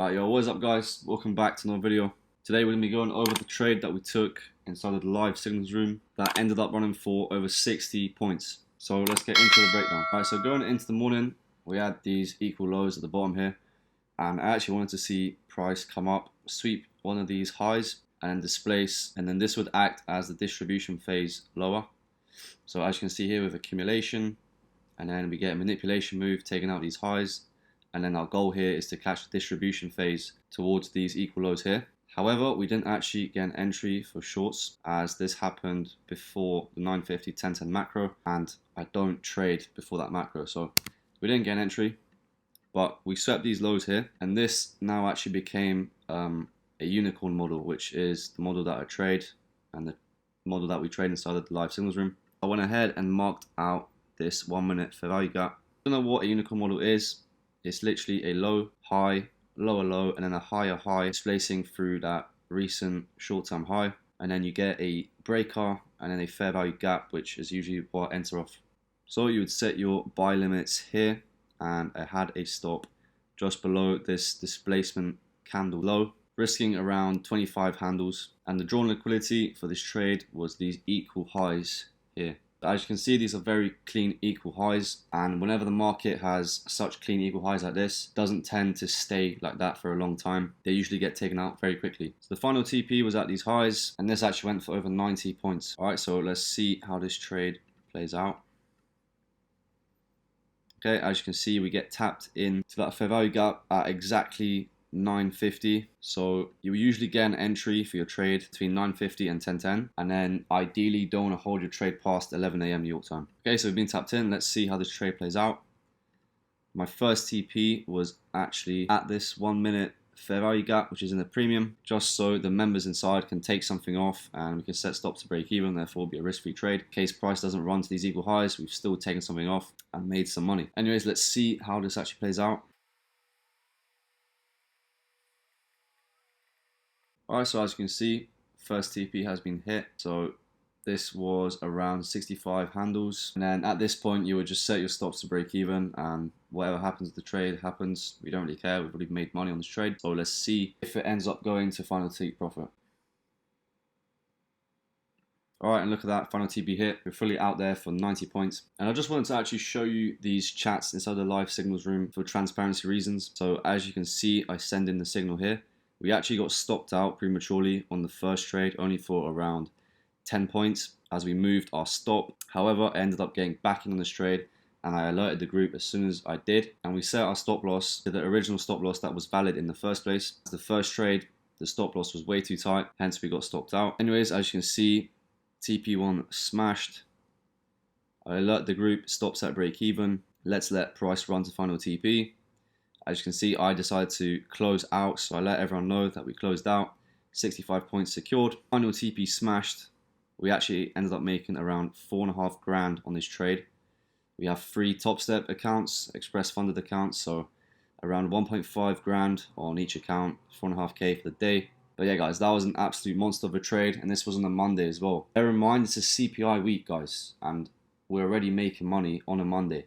Alright, yo, what is up guys? Welcome back to another video. Today we're going to be going over the trade that we took inside of the live signals room that ended up running for over 60 points. So let's get into the breakdown. Alright, so going into the morning, we had these equal lows at the bottom here. And I actually wanted to see price come up, sweep one of these highs and then displace. And then this would act as the distribution phase lower. So as you can see here with accumulation, and then we get a manipulation move taking out these highs. And then our goal here is to catch the distribution phase towards these equal lows here. However, we didn't actually get an entry for shorts as this happened before the 950 1010 macro, and I don't trade before that macro, so we didn't get an entry, but we swept these lows here, and this now actually became a unicorn model, which is the model that I trade and the model that we trade inside of the live signals room. I went ahead and marked out this 1 minute fair value gap. I don't know what a unicorn model is. It's literally a low, high, lower low, and then a higher high displacing through that recent short-term high. And then you get a breaker and then a fair value gap, which is usually what I enter off. So you would set your buy limits here, and I had a stop just below this displacement candle low, risking around 25 handles. And the drawn liquidity for this trade was these equal highs here. As you can see, these are very clean equal highs, and whenever the market has such clean equal highs like this, it doesn't tend to stay like that for a long time. They usually get taken out very quickly. So the final TP was at these highs, and this actually went for over 90 points. All right, so let's see how this trade plays out. Okay, as you can see, we get tapped into that fair value gap at exactly 950. So you usually get an entry for your trade between 950 and 1010, and then ideally don't want to hold your trade past 11 AM New York time. Okay, so we've been tapped in. Let's see how this trade plays out. My first TP was actually at this 1 minute fair value gap, which is in the premium, just so the members inside can take something off and we can set stops to break even, therefore be a risk-free trade. In case price doesn't run to these equal highs, we've still taken something off and made some money. Anyways, let's see how this actually plays out. Alright, so as you can see, first TP has been hit. So this was around 65 handles. And then at this point, you would just set your stops to break even, and whatever happens to the trade happens. We don't really care. We've already made money on this trade. So let's see if it ends up going to final take profit. Alright, and look at that, final TP hit. We're fully out there for 90 points. And I just wanted to actually show you these chats inside the live signals room for transparency reasons. So as you can see, I send in the signal here. We actually got stopped out prematurely on the first trade, only for around 10 points as we moved our stop. However, I ended up getting back in on this trade, and I alerted the group as soon as I did. And we set our stop loss to the original stop loss that was valid in the first place. The first trade, the stop loss was way too tight, hence we got stopped out. Anyways, as you can see, TP1 smashed. I alert the group, stops at break even. Let's let price run to final TP. As you can see, I decided to close out, so I let everyone know that we closed out. 65 points secured. Final TP smashed. We actually ended up making around 4.5 grand on this trade. We have 3 top step accounts, express funded accounts, so around 1.5 grand on each account, 4.5k for the day. But yeah guys, that was an absolute monster of a trade, and this was on a Monday as well. Bear in mind, it's a CPI week guys, and we're already making money on a Monday.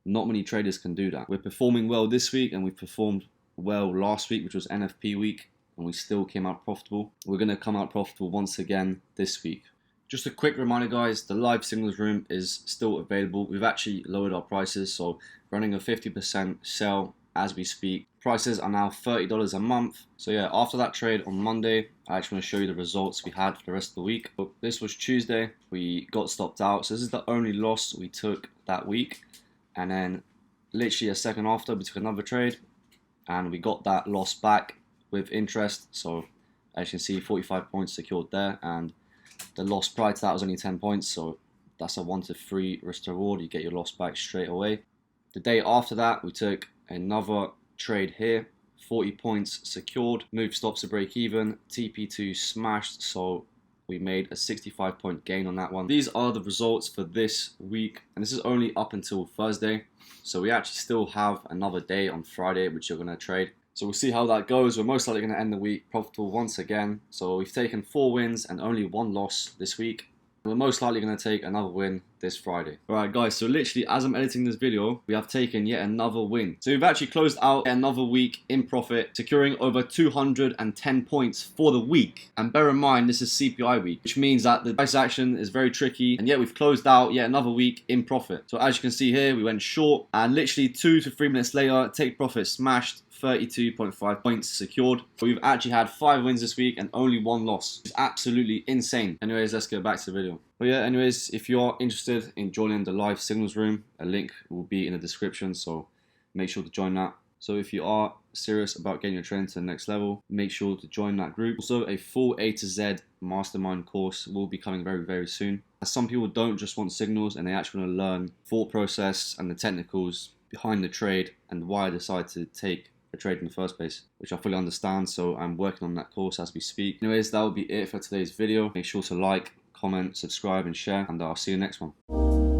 Not many traders can do that. We're performing well this week, and we performed well last week, which was NFP week, and we still came out profitable. We're going to come out profitable once again this week. Just a quick reminder guys, the live signals room is still available. We've actually lowered our prices, so running a 50% sale as we speak. Prices are now $30 a month. So yeah, after that trade on Monday, I actually want to show you the results we had for the rest of the week. So this was Tuesday, we got stopped out. So this is the only loss we took that week. And then literally a second after, we took another trade and we got that loss back with interest. So as you can see, 45 points secured there, and the loss prior to that was only 10 points. So that's a 1 to 3 risk to reward. You get your loss back straight away. The day after that, we took another trade here, 40 points secured, moved stops to break even, TP2 smashed. So we made a 65 point gain on that one. These are the results for this week, and this is only up until Thursday. So we actually still have another day on Friday, which you're going to trade. So we'll see how that goes. We're most likely going to end the week profitable once again. So we've taken 4 wins and only 1 loss this week. We're most likely going to take another win this Friday. Alright guys, so literally as I'm editing this video, we have taken yet another win. So we've actually closed out another week in profit, securing over 210 points for the week. And bear in mind, this is CPI week, which means that the price action is very tricky, and yet we've closed out yet another week in profit. So as you can see here, we went short, and literally 2 to 3 minutes later, take profit smashed, 32.5 points secured. But we've actually had 5 wins this week and only 1 loss. It's absolutely insane. Anyways, let's get back to the video. But yeah, anyways, if you are interested in joining the live signals room, a link will be in the description, so make sure to join that. So if you are serious about getting your trading to the next level, make sure to join that group. Also, a full A to Z mastermind course will be coming very, very soon. As some people don't just want signals, and they actually want to learn thought process and the technicals behind the trade and why I decided to take a trade in the first place, which I fully understand, so I'm working on that course as we speak. Anyways, that will be it for today's video. Make sure to like, comment, subscribe and share, and I'll see you next one.